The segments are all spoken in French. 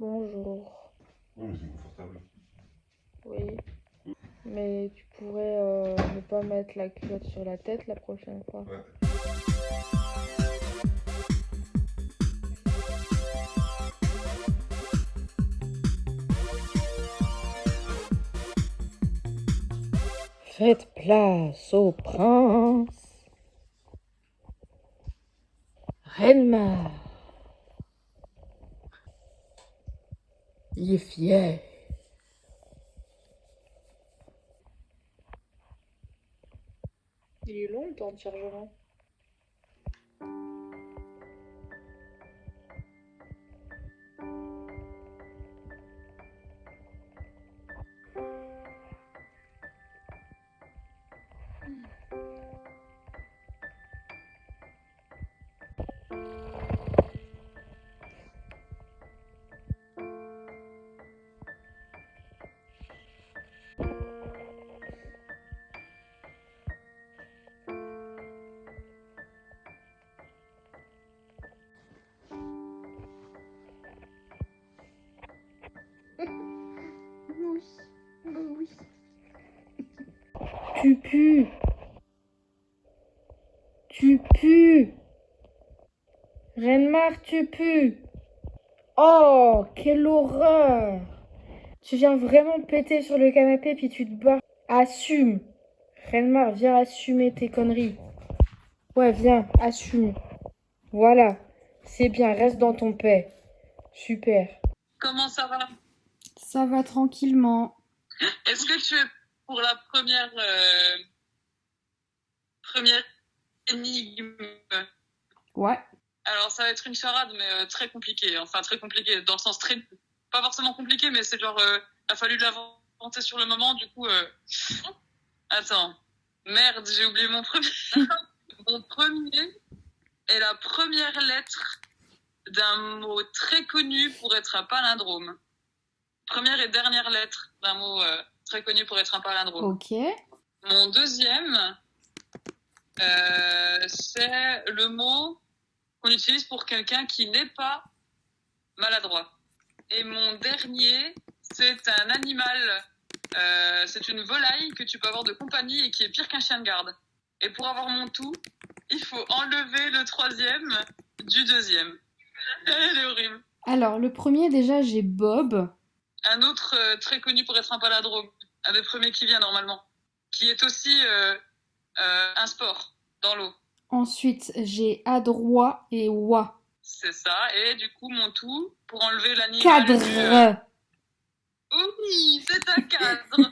Bonjour. Ouais, mais c'est confortable. Oui. Mais tu pourrais ne pas mettre la culotte sur la tête la prochaine fois. Ouais. Faites place au prince. Renmar. Il est fier. Il est long le temps de chargement. Oui. Tu pues. Tu pues. Renmar, tu pues. Oh, quelle horreur. Tu viens vraiment péter sur le canapé puis tu te barres. Assume. Renmar, viens assumer tes conneries. Ouais, viens, assume. Voilà. C'est bien, reste dans ton paix. Super. Comment ça va? Ça va tranquillement. Est-ce que tu es pour la première énigme? Ouais. Alors ça va être une charade, mais très compliquée. Enfin très compliquée, dans le sens très... Pas forcément compliqué, mais c'est genre... a fallu l'inventer sur le moment, du coup... Attends. Merde, j'ai oublié mon premier. Mon premier est la première lettre d'un mot très connu pour être un palindrome. Première et dernière lettre d'un mot très connu pour être un palindrome. Ok. Mon deuxième, c'est le mot qu'on utilise pour quelqu'un qui n'est pas maladroit. Et mon dernier, c'est un animal, c'est une volaille que tu peux avoir de compagnie et qui est pire qu'un chien de garde. Et pour avoir mon tout, il faut enlever le troisième du deuxième. Elle est horrible. Alors, le premier, déjà, j'ai Bob. Un autre très connu pour être un palindrome, un des premiers qui vient normalement, qui est aussi un sport dans l'eau. Ensuite, j'ai Adroit et Oie. C'est ça, et du coup, mon tout, pour enlever l'animal Cadre. Oui, c'est un cadre.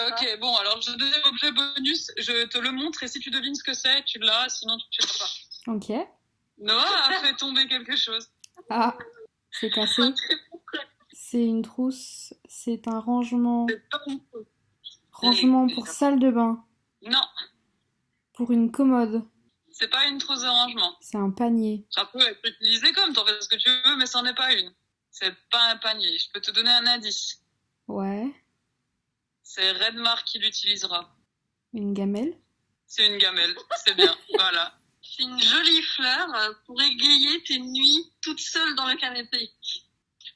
Ok, bon, alors le deuxième objet bonus, je te le montre, et si tu devines ce que c'est, tu l'as, sinon tu l'as pas. Ok. Noah a fait tomber quelque chose. Ah, c'est cassé. C'est une trousse. C'est un rangement. C'est pas mon truc. Rangement pour salle de bain. Non, Pour une commode. c'est pas une trousse de rangement. C'est un panier. Ça peut être utilisé comme, t'en fais ce que tu veux, mais c'en est pas une. C'est pas un panier. Je peux te donner un indice. Ouais. C'est Redmar qui l'utilisera. Une gamelle. C'est une gamelle, c'est bien, voilà. C'est une jolie fleur pour égayer tes nuits toute seule dans le canapé.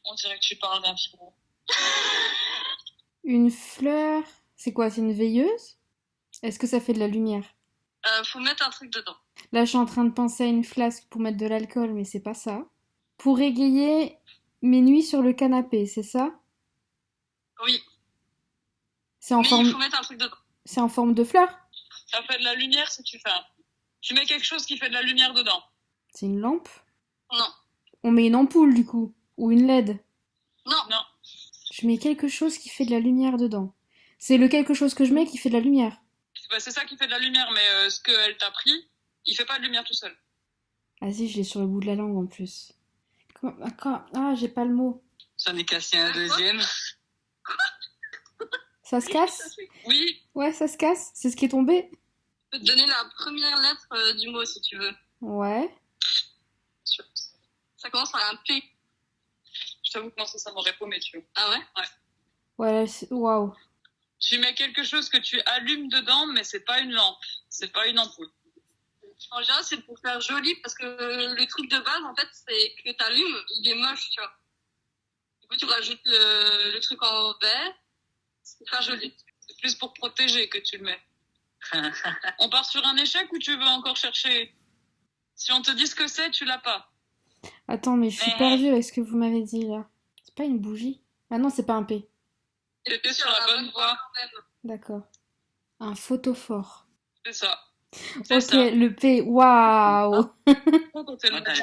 On dirait que tu parles d'un fibron. Une fleur. C'est quoi? C'est une veilleuse? Est-ce que ça fait de la lumière? Faut mettre un truc dedans. Là, je suis en train de penser à une flasque pour mettre de l'alcool, mais c'est pas ça. Pour égayer mes nuits sur le canapé, c'est ça? Oui, C'est en mais il forme. faut mettre un truc dedans. C'est en forme de fleur? Ça fait de la lumière si tu fais un... Tu mets quelque chose qui fait de la lumière dedans. C'est une lampe? Non. On met une ampoule du coup? Ou une LED? Non. Non. Je mets quelque chose qui fait de la lumière dedans. C'est le quelque chose que je mets qui fait de la lumière. Bah, c'est ça qui fait de la lumière, mais ce qu'elle t'a pris, il fait pas de lumière tout seul. Ah si, je l'ai sur le bout de la langue en plus. Ah, j'ai pas le mot. Ça n'est cassé un deuxième. Ça se casse? Oui. Ouais, ça se casse? C'est ce qui est tombé? Je peux te donner la première lettre du mot si tu veux. Ouais. Ça commence par un P. Je t'avoue que non, ça m'aurait paumé, tu vois. Ah ouais? Ouais. Ouais, waouh. Tu mets quelque chose que tu allumes dedans, mais c'est pas une lampe. C'est pas une ampoule. En général, c'est pour faire joli, parce que le truc de base, en fait, c'est que t'allumes, il est moche, tu vois. Oui, tu rajoutes le truc en vert. C'est pas joli. C'est plus pour protéger que tu le mets. On part sur un échec ou tu veux encore chercher? Si on te dit ce que c'est, tu l'as pas. Attends, mais je suis perdue avec ce que vous m'avez dit là. C'est pas une bougie? Ah non, c'est pas un P. T'es sur la bonne voie. D'accord. Un photophore. C'est ça. C'est Ok, ça. le P. Waouh! Quand elle m'a dit,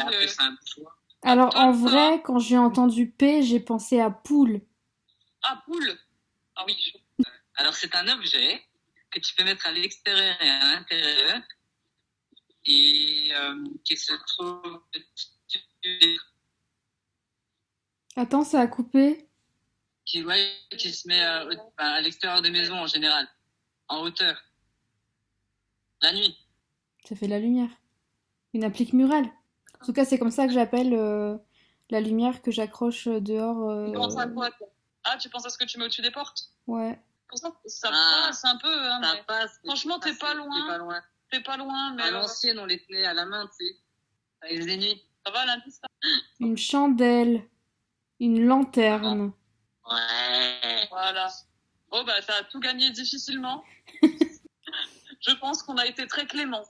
Alors en Attends, vrai, quand j'ai entendu P, j'ai pensé à poule. ah, poule. Ah oui. Alors, c'est un objet que tu peux mettre à l'extérieur et à l'intérieur et qui se trouve Attends, ça a coupé. qui se met à l'extérieur des maisons en général, en hauteur, la nuit. Ça fait de la lumière. Une applique murale. En tout cas, c'est comme ça que j'appelle la lumière que j'accroche dehors. Tu penses à quoi, toi? Ah, tu penses à ce que tu mets au-dessus des portes? Ouais. Pour ça, ça passe un peu. Hein, ça passe. Franchement, t'es pas loin. T'es pas loin. T'es pas loin, mais. À l'ancienne, on les tenait à la main, tu sais. Avec des nuits. Ça va, l'indice? Une chandelle. Une lanterne. Ouais. Voilà. Oh, bah, t'as tout gagné difficilement. Je pense qu'on a été très clément.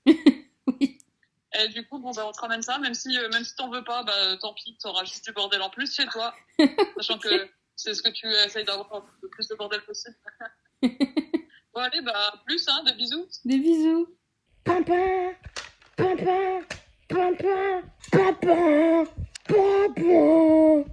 Oui. Et du coup, bon, bah, on te ramène ça, même si t'en veux pas, bah, tant pis, t'auras juste du bordel en plus chez toi. Sachant que c'est ce que tu essayes d'avoir le plus de bordel possible. Bon, allez, bah, plus, hein, de bisous. Des bisous. Pimpin, pimpin, pimpin, pimpin, pimpin.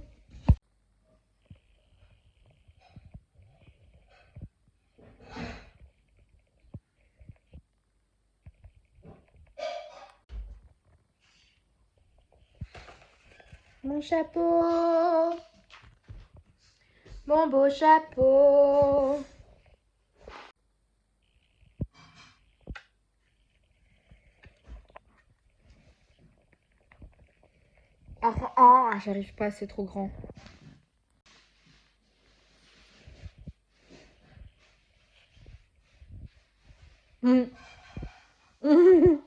Mon chapeau, mon beau chapeau. J'arrive pas, c'est trop grand. Mm. Mm.